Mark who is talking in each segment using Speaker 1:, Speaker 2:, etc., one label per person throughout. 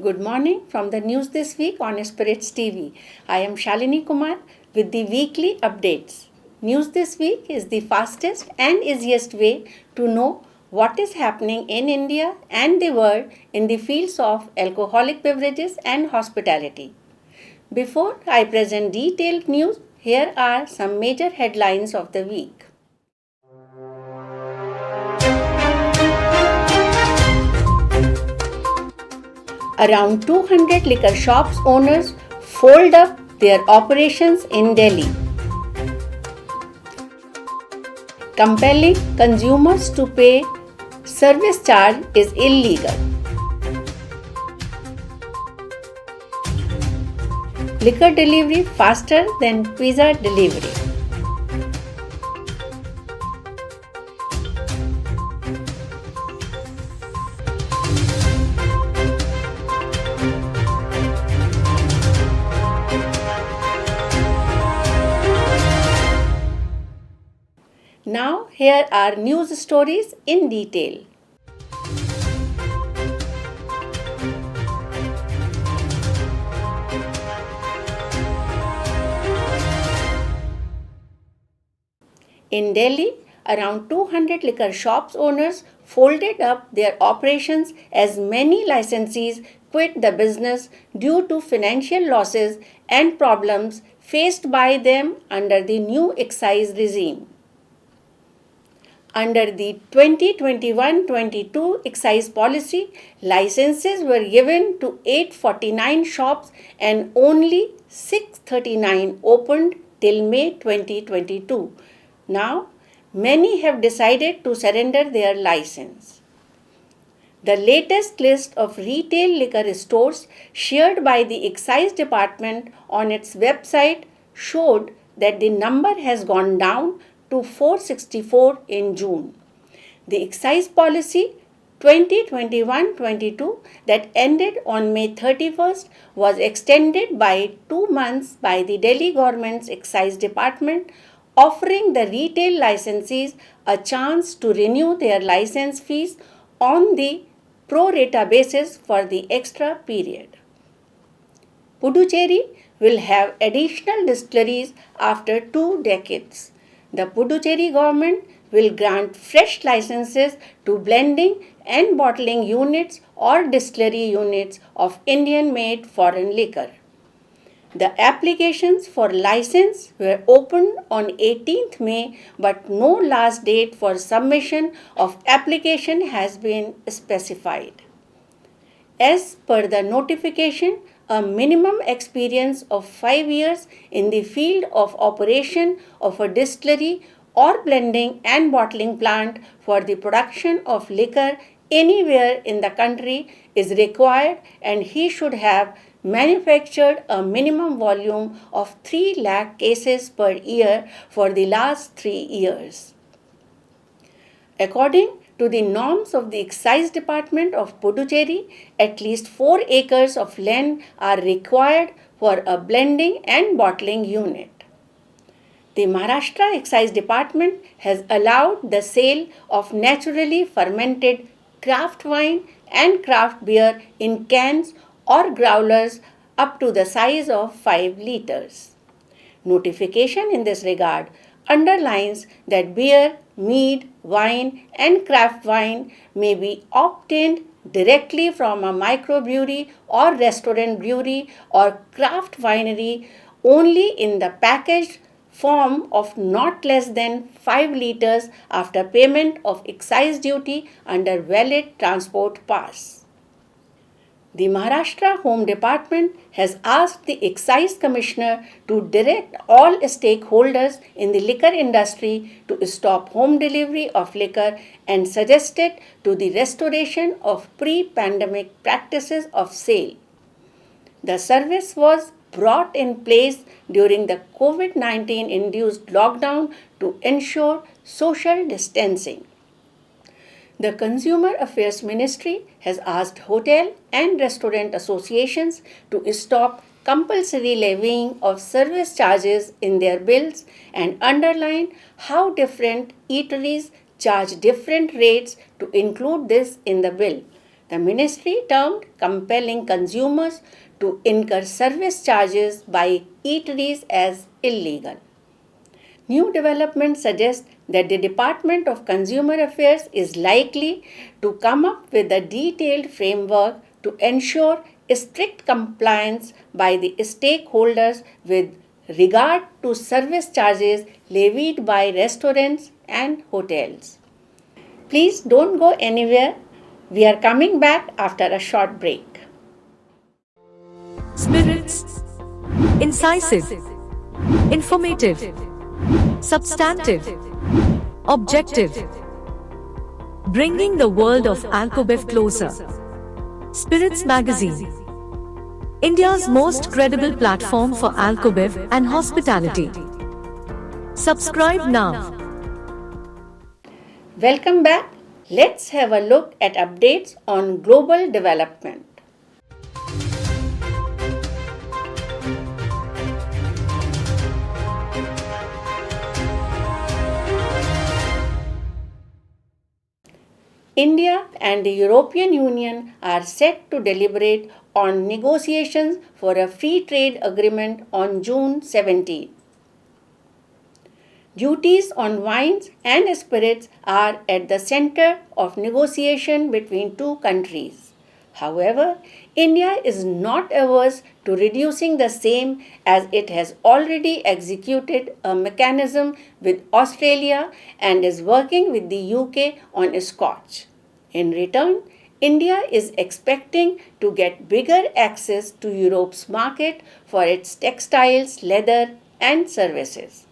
Speaker 1: Good morning from the news this week on Spiritz TV. I am Shalini Kumar with the weekly updates. News this week is the fastest and easiest way to know what is happening in India and the world in the fields of alcoholic beverages and hospitality. Before I present detailed news, here are some major headlines of the week. Around 200 liquor shops owners fold up their operations in Delhi. Compelling consumers to pay service charge is illegal. Liquor delivery faster than pizza delivery. Now, here are news stories in detail. In Delhi, around 200 liquor shops owners folded up their operations as many licensees quit the business due to financial losses and problems faced by them under the new excise regime. Under the 2021-22 Excise Policy, licenses were given to 849 shops and only 639 opened till May 2022. Now, many have decided to surrender their license. The latest list of retail liquor stores shared by the Excise Department on its website showed that the number has gone down to 464 in June. The Excise Policy 2021-22 that ended on May 31st was extended by 2 months by the Delhi government's Excise Department, offering the retail licensees a chance to renew their license fees on the pro rata basis for the extra period. Puducherry will have additional distilleries after 2 decades. The Puducherry government will grant fresh licenses to blending and bottling units or distillery units of Indian-made foreign liquor. The applications for license were opened on 18th May, but no last date for submission of application has been specified. As per the notification, a minimum experience of 5 years in the field of operation of a distillery or blending and bottling plant for the production of liquor anywhere in the country is required, and he should have manufactured a minimum volume of 3 lakh cases per year for the last 3 years. According to the norms of the Excise Department of Puducherry, at least 4 acres of land are required for a blending and bottling unit. The Maharashtra Excise Department has allowed the sale of naturally fermented craft wine and craft beer in cans or growlers up to the size of 5 liters. Notification in this regard underlines that beer, mead, wine and craft wine may be obtained directly from a microbrewery or restaurant brewery or craft winery only in the packaged form of not less than 5 liters after payment of excise duty under valid transport pass. The Maharashtra Home Department has asked the Excise Commissioner to direct all stakeholders in the liquor industry to stop home delivery of liquor and suggested to the restoration of pre-pandemic practices of sale. The service was brought in place during the COVID-19 induced lockdown to ensure social distancing. The Consumer Affairs Ministry has asked hotel and restaurant associations to stop compulsory levying of service charges in their bills and underline how different eateries charge different rates to include this in the bill. The ministry termed compelling consumers to incur service charges by eateries as illegal. New developments suggest that the Department of Consumer Affairs is likely to come up with a detailed framework to ensure strict compliance by the stakeholders with regard to service charges levied by restaurants and hotels. Please don't go anywhere. We are coming back after a short break.
Speaker 2: Spiritz. Incisive. Informative. Substantive. Objective. Bringing the world of alcobev closer. Spiritz Magazine. India's most credible platform for alcobev and hospitality. Subscribe now.
Speaker 1: Welcome back. Let's have a look at updates on global development. India and the European Union are set to deliberate on negotiations for a free trade agreement on June 17. Duties on wines and spirits are at the center of negotiation between two countries. However, India is not averse to reducing the same, as it has already executed a mechanism with Australia and is working with the UK on Scotch. In return, India is expecting to get bigger access to Europe's market for its textiles, leather, and services.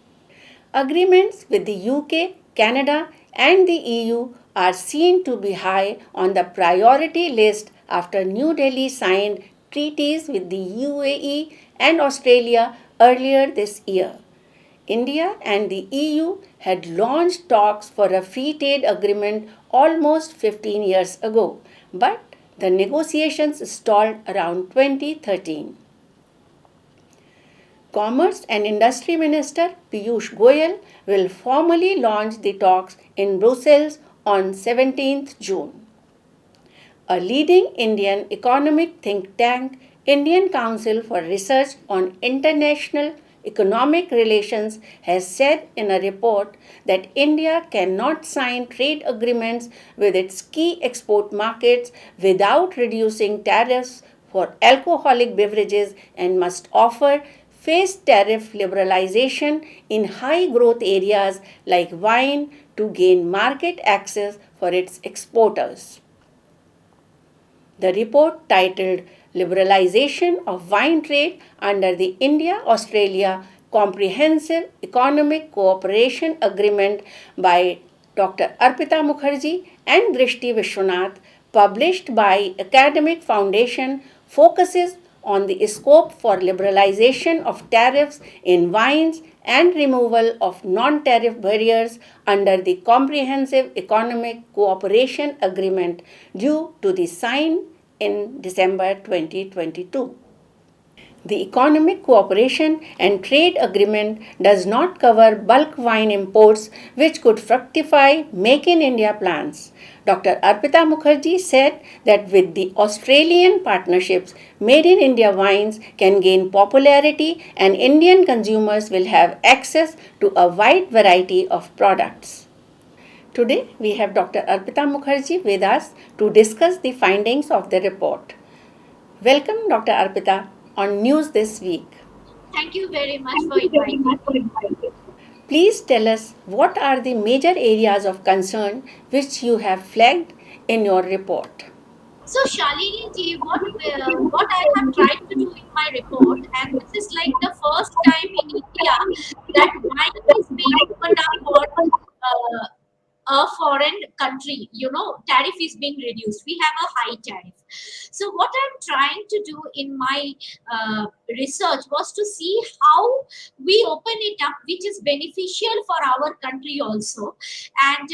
Speaker 1: Agreements with the UK, Canada, and the EU are seen to be high on the priority list after New Delhi signed treaties with the UAE and Australia earlier this year. India and the EU had launched talks for a free trade agreement almost 15 years ago, but the negotiations stalled around 2013. Commerce and Industry Minister Piyush Goyal will formally launch the talks in Brussels on 17th June. A leading Indian economic think tank, Indian Council for Research on International Economic Relations, has said in a report that India cannot sign trade agreements with its key export markets without reducing tariffs for alcoholic beverages and must offer phased tariff liberalization in high growth areas like wine to gain market access for its exporters. The report, titled Liberalization of Wine Trade under the India-Australia Comprehensive Economic Cooperation Agreement by Dr Arpita Mukherji and Drishti Vishwanath, published by Academic Foundation, focuses on the scope for liberalization of tariffs in wines and removal of non-tariff barriers under the Comprehensive Economic Cooperation Agreement due to the sign in December 2022. The Economic Cooperation and Trade Agreement does not cover bulk wine imports, which could fructify Make in India plans. Dr. Arpita Mukherji said that with the Australian partnerships, Made in India wines can gain popularity and Indian consumers will have access to a wide variety of products. Today, we have Dr. Arpita Mukherji with us to discuss the findings of the report. Welcome, Dr. Arpita, on News This Week.
Speaker 3: Thank you very much for inviting me.
Speaker 1: Please tell us what are the major areas of concern which you have flagged in your report.
Speaker 3: So, Shalini ji, what I have tried to do in my report, and this is like the first time in India that wine is being opened up for a foreign country. Tariff is being reduced. We have a high tariff. So what I'm trying to do in my research was to see how we open it up, which is beneficial for our country also, and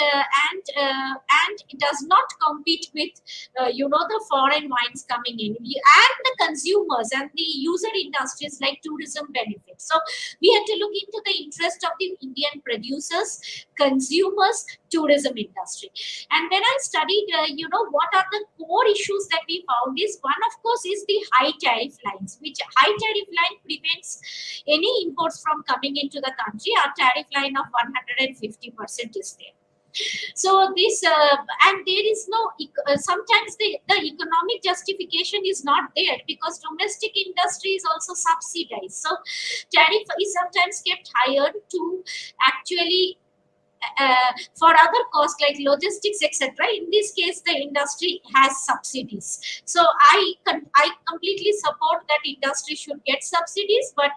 Speaker 3: it does not compete with the foreign wines coming in, and the consumers and the user industries like tourism benefits. So we had to look into the interest of the Indian producers, consumers, tourism industry. And when I studied, what are the core issues that we found is, one, of course, is the high tariff lines, which high tariff line prevents any imports from coming into the country. Our tariff line of 150% is there. So this and there is no sometimes the economic justification is not there, because domestic industry is also subsidized. So tariff is sometimes kept higher to actually for other costs like logistics, etc. In this case, the industry has subsidies. So I completely support that industry should get subsidies, but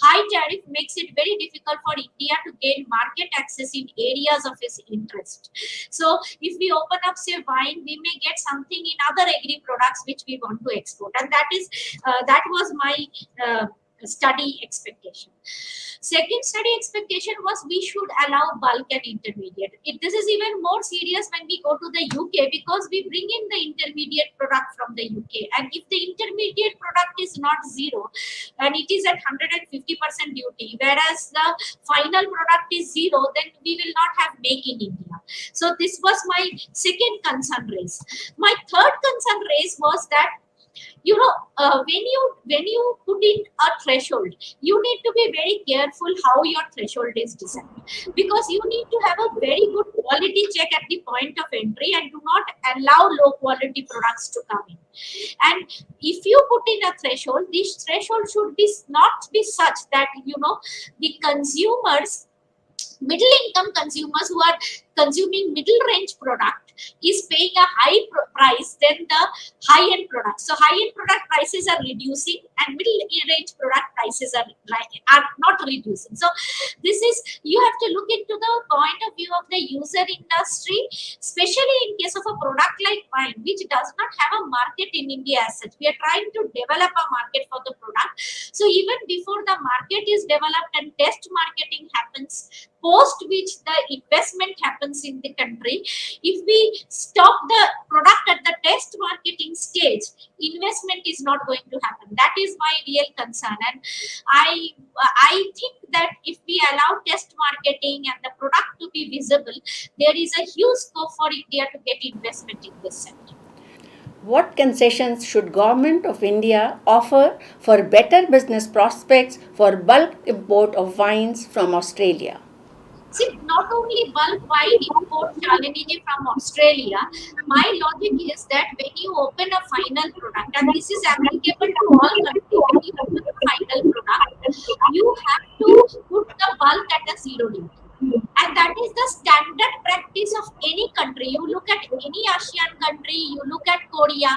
Speaker 3: high tariff makes it very difficult for India to gain market access in areas of its interest. So if we open up, say, wine, we may get something in other agri products which we want to export, and that was my study expectation. Second study expectation was we should allow bulk and intermediate. This is even more serious when we go to the UK, because we bring in the intermediate product from the UK, and if the intermediate product is not zero and it is at 150% duty, whereas the final product is zero, then we will not have make in India. So this was my second concern raise. My third concern raise was that when you put in a threshold, you need to be very careful how your threshold is designed, because you need to have a very good quality check at the point of entry and do not allow low quality products to come in. And if you put in a threshold, this threshold should not be such that the consumers, middle income consumers who are consuming middle range product, is paying a high price than the high end product. So high end product prices are reducing and middle range product prices are not reducing. So this is, you have to look into the point of view of the user industry, especially in case of a product like wine, which does not have a market in India as such. We are trying to develop a market for the product. So even before the market is developed and test marketing happens, post which the investment happens in the country, if we stop the product at the test marketing stage, investment is not going to happen. That is my real concern. And I think that if we allow test marketing and the product to be visible, there is a huge scope for India to get investment in this sector.
Speaker 1: What concessions should Government of India offer for better business prospects for bulk import of wines from Australia?
Speaker 3: See, not only bulk wine import, Shalini, from Australia, my logic is that when you open a final product, and this is applicable to all countries, when you open a final product, you have to put the bulk at a zero duty. And that is the standard practice of any country. You look at any Asian country, you look at Korea,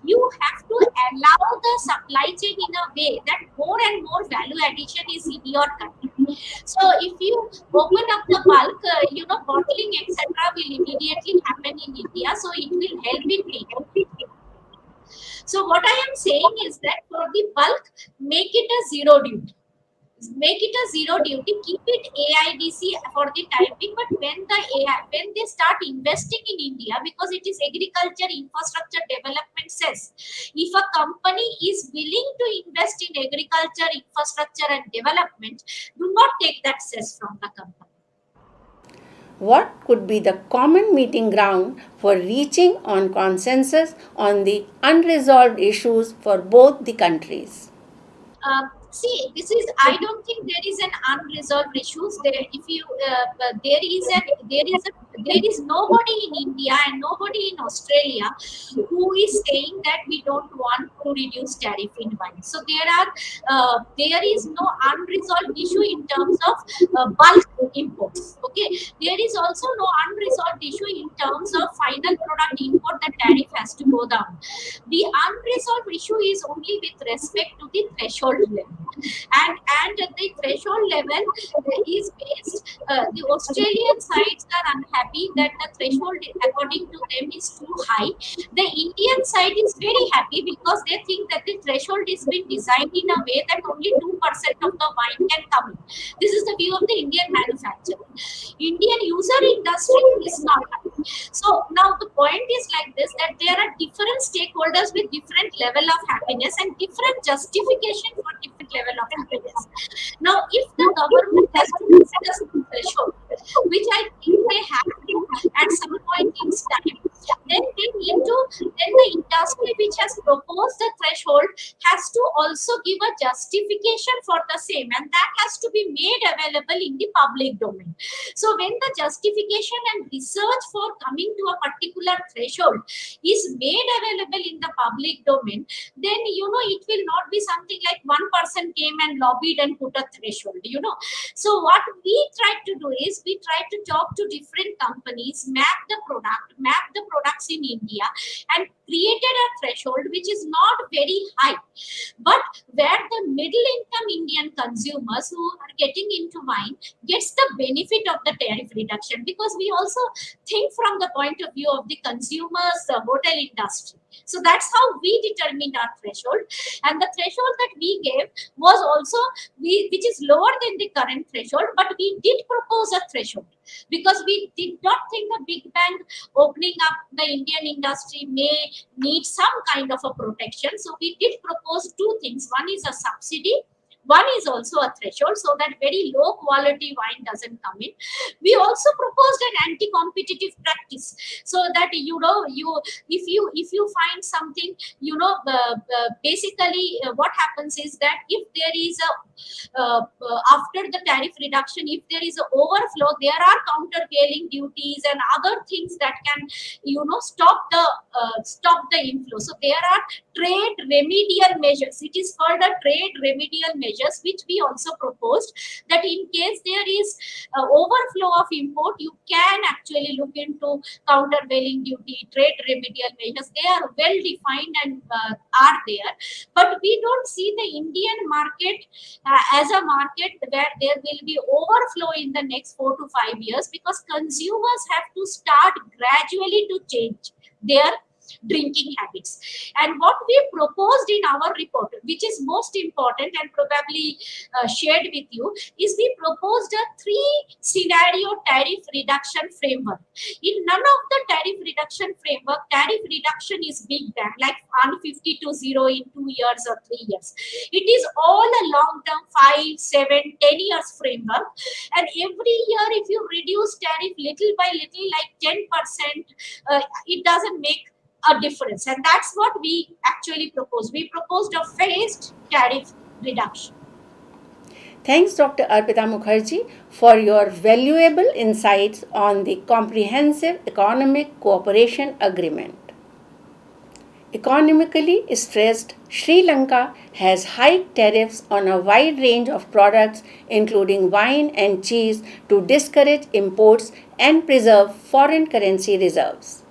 Speaker 3: you have to allow the supply chain in a way that more and more value addition is in your country. So if you open up the bulk, bottling, etc., will immediately happen in India. So it will help in people. So what I am saying is that for the bulk, make it a zero duty. Make it a zero duty, keep it AIDC for the time being, but when they start investing in India, because it is agriculture infrastructure development cess, if a company is willing to invest in agriculture infrastructure and development, do not take that cess from the company.
Speaker 1: What could be the common meeting ground for reaching on consensus on the unresolved issues for both the countries?
Speaker 3: See, I don't think there is an unresolved issues there. If you there is nobody in India and nobody in Australia who is saying that we don't want to reduce tariff in wine. So there is no unresolved issue in terms of bulk imports. Okay, there is also no unresolved issue in terms of final product import. The tariff has to go down. The unresolved issue is only with respect to the threshold level. And the threshold level is based. The Australian sides are unhappy that the threshold, according to them, is too high. The Indian side is very happy because they think that the threshold is been designed in a way that only 2% of the wine can come in. This is the view of the Indian manufacturer. Indian user industry is not happy. So now the point is like this, that there are different stakeholders with different level of happiness and different justification for different level of happiness. Now, if the government has to discuss the threshold, which I think they have to at some point in time, then they need to, then the industry which has proposed the threshold has to also give a justification for the same, and that has to be made available in the public domain. So when the justification and research for coming to a particular threshold is made available in the public domain, then it will not be something like one person came and lobbied and put a threshold. So what we try to do is we try to talk to different companies, map the products in India, and created a threshold which is not very high, but where the middle income Indian consumers who are getting into wine gets the benefit of the tariff reduction, because we also think from the point of view of the consumers, the hotel industry. So that's how we determined our threshold, and the threshold that we gave was also which is lower than the current threshold, but we did propose a threshold because we did not think a big bang opening up the Indian industry may need some kind of a protection. So we did propose two things. One is a subsidy. One is also a threshold, so that very low quality wine doesn't come in. We also proposed an anti-competitive practice, so that if you find something, basically what happens is that if there is after the tariff reduction, if there is an overflow, there are countervailing duties and other things that can stop the inflow. So there are trade remedial measures. It is called a trade remedial measures, which we also proposed, that in case there is overflow of import, you can actually look into countervailing duty, trade remedial measures. They are well defined and are there. But we don't see the Indian market as a market where there will be overflow in the next 4 to 5 years, because consumers have to start gradually to change their drinking habits. And what we proposed in our report, which is most important and probably shared with you, is we proposed a 3-scenario tariff reduction framework. In none of the tariff reduction framework, tariff reduction is big bang, like 150 to 0 in 2 years or 3 years. It is all a long-term 5, 7, 10 years framework. And every year, if you reduce tariff little by little, like 10%, it doesn't make a difference. And that's what we actually proposed. We proposed a phased tariff reduction.
Speaker 1: Thanks, Dr. Arpita Mukherji, for your valuable insights on the Comprehensive Economic Cooperation Agreement. Economically stressed, Sri Lanka has hiked tariffs on a wide range of products, including wine and cheese, to discourage imports and preserve foreign currency reserves.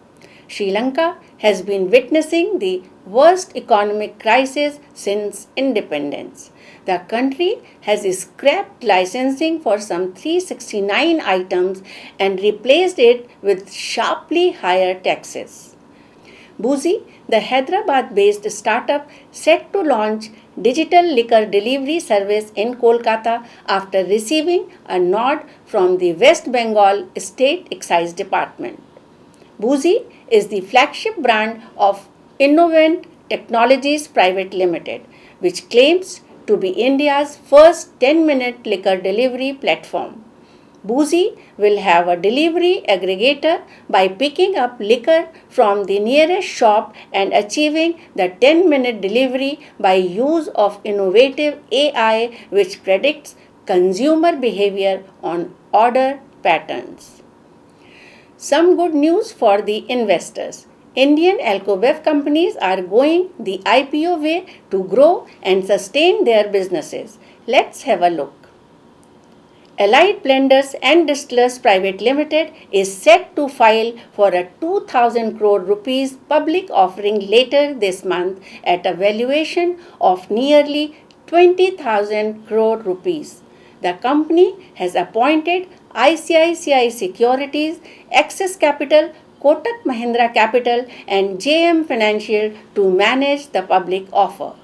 Speaker 1: Sri Lanka has been witnessing the worst economic crisis since independence. The country has scrapped licensing for some 369 items and replaced it with sharply higher taxes. Boozy, the Hyderabad-based startup, set to launch digital liquor delivery service in Kolkata after receiving a nod from the West Bengal State Excise Department. Boozy is the flagship brand of Unvined Technologies Private Limited, which claims to be India's first 10-minute liquor delivery platform. Boozy will have a delivery aggregator by picking up liquor from the nearest shop and achieving the 10-minute delivery by use of innovative AI, which predicts consumer behavior on order patterns. Some good news for the investors. Indian alcobev companies are going the IPO way to grow and sustain their businesses. Let's have a look. Allied Blenders and Distillers Private Limited is set to file for a 2,000 crore rupees public offering later this month at a valuation of nearly 20,000 crore rupees. The company has appointed ICICI Securities, Axis Capital, Kotak Mahindra Capital and JM Financial to manage the public offer.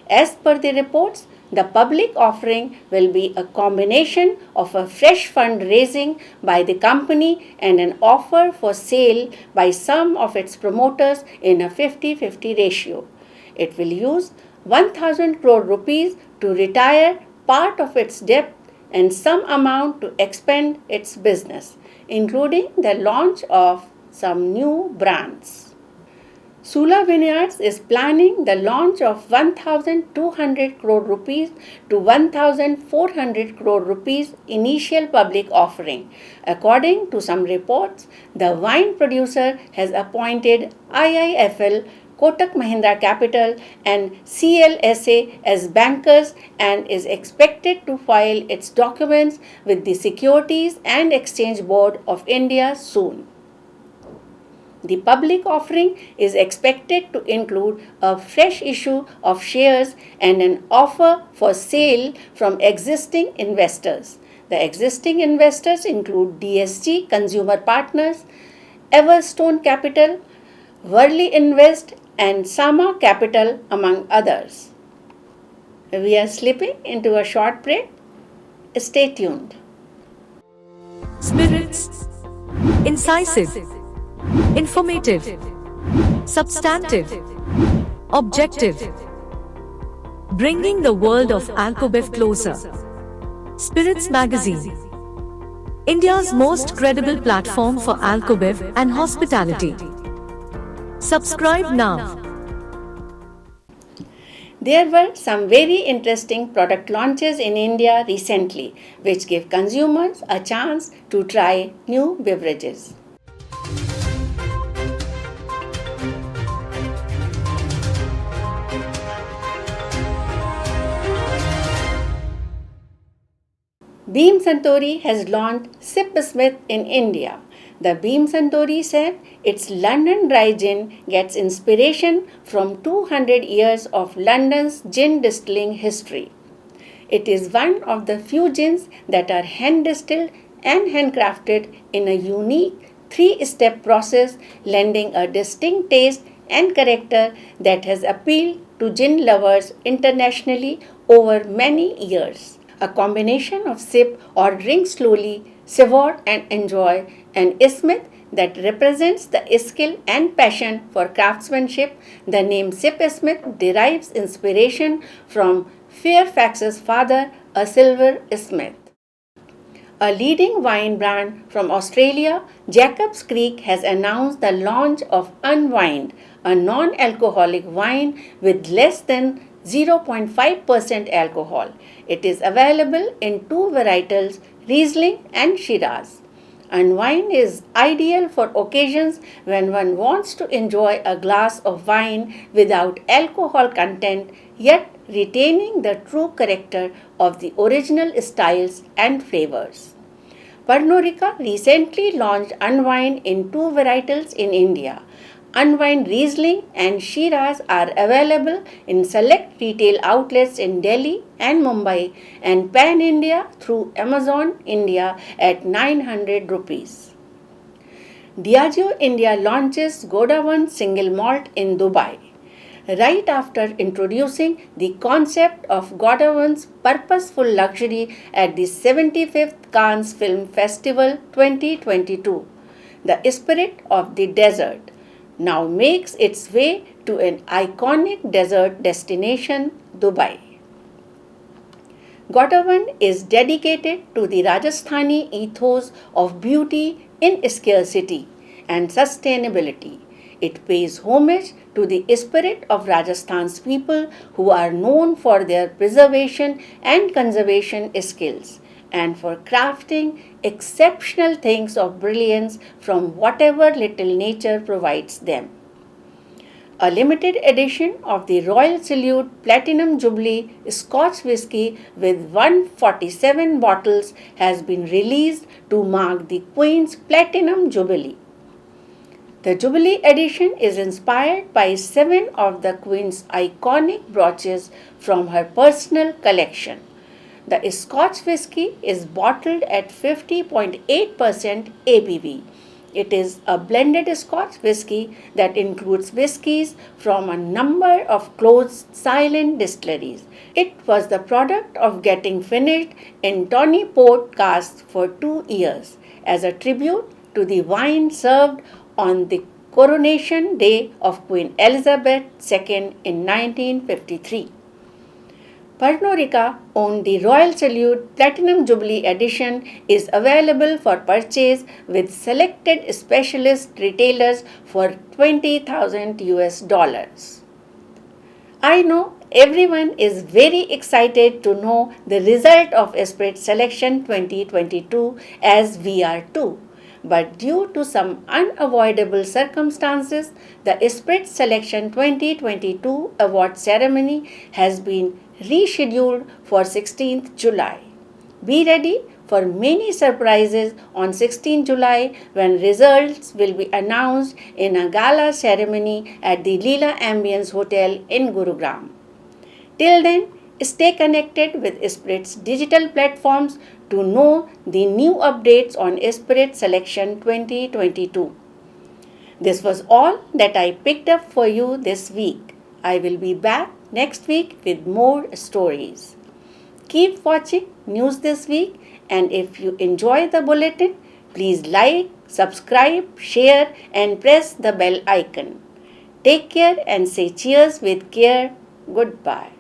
Speaker 1: As per the reports, the public offering will be a combination of a fresh fund raising by the company and an offer for sale by some of its promoters in a 50-50 ratio. It will use 1,000 crore rupees to retire part of its debt and some amount to expand its business, including the launch of some new brands. Sula Vineyards is planning the launch of 1,200 crore rupees to 1,400 crore rupees initial public offering. According to some reports, the wine producer has appointed IIFL, Kotak Mahindra Capital and CLSA as bankers and is expected to file its documents with the Securities and Exchange Board of India soon. The public offering is expected to include a fresh issue of shares and an offer for sale from existing investors. The existing investors include DSG Consumer Partners, Everstone Capital, Worley Invest and Sama Capital among others. We are slipping into a short break. Stay tuned.
Speaker 2: Spirits. Incisive. Informative. Substantive. Objective. Bringing the world of alcobev closer. Spirits Magazine. India's most credible platform for alcobev and hospitality. Subscribe now.
Speaker 1: There were some very interesting product launches in India recently, which give consumers a chance to try new beverages. Beam Suntory has launched Sipsmith in India. The Beam Suntory said its London Dry Gin gets inspiration from 200 years of London's gin distilling history. It is one of the few gins that are hand distilled and handcrafted in a unique 3-step process, lending a distinct taste and character that has appealed to gin lovers internationally over many years. A combination of sip or drink slowly, savor and enjoy, and Smith that represents the skill and passion for craftsmanship. The name Sipsmith derives inspiration from Fairfax's father, a silversmith. A leading wine brand from Australia, Jacob's Creek has announced the launch of Unvined, a non-alcoholic wine with less than 0.5% alcohol. It is available in 2 varietals, Riesling and Shiraz. Unvined is ideal for occasions when one wants to enjoy a glass of wine without alcohol content, yet retaining the true character of the original styles and flavors. Pernod Ricard recently launched Unvined in 2 varietals in India. Unvined Riesling and Shiraz are available in select retail outlets in Delhi and Mumbai and pan-India through Amazon India at 900 rupees. Diageo India launches Godawan single malt in Dubai. Right after introducing the concept of Godawan's purposeful luxury at the 75th Cannes Film Festival 2022, the spirit of the desert now makes its way to an iconic desert destination, Dubai. Godawan is dedicated to the Rajasthani ethos of beauty in scarcity and sustainability. It pays homage to the spirit of Rajasthan's people who are known for their preservation and conservation skills and for crafting exceptional things of brilliance from whatever little nature provides them. A limited edition of the Royal Salute Platinum Jubilee Scotch whisky with 147 bottles has been released to mark the Queen's Platinum Jubilee. The Jubilee edition is inspired by 7 of the Queen's iconic brooches from her personal collection. The Scotch whisky is bottled at 50.8% ABV. It is a blended Scotch whisky that includes whiskies from a number of closed silent distilleries. It was the product of getting finished in tawny port casks for 2 years as a tribute to the wine served on the coronation day of Queen Elizabeth II in 1953. Pernod Ricard owned the Royal Salute Platinum Jubilee edition is available for purchase with selected specialist retailers for $20,000. I know everyone is very excited to know the result of Spiritz Selection 2022 as we are too. But due to some unavoidable circumstances, the Spiritz Selection 2022 award ceremony has been rescheduled for 16th July. Be ready for many surprises on 16th July when results will be announced in a gala ceremony at the Leela Ambience Hotel in Gurugram. Till then, stay connected with Spiritz digital platforms to know the new updates on Spiritz Selection 2022. This was all that I picked up for you this week. I will be back next week with more stories. Keep watching News This Week, and if you enjoy the bulletin, please like, subscribe, share and press the bell icon. Take care and say cheers with care. Goodbye.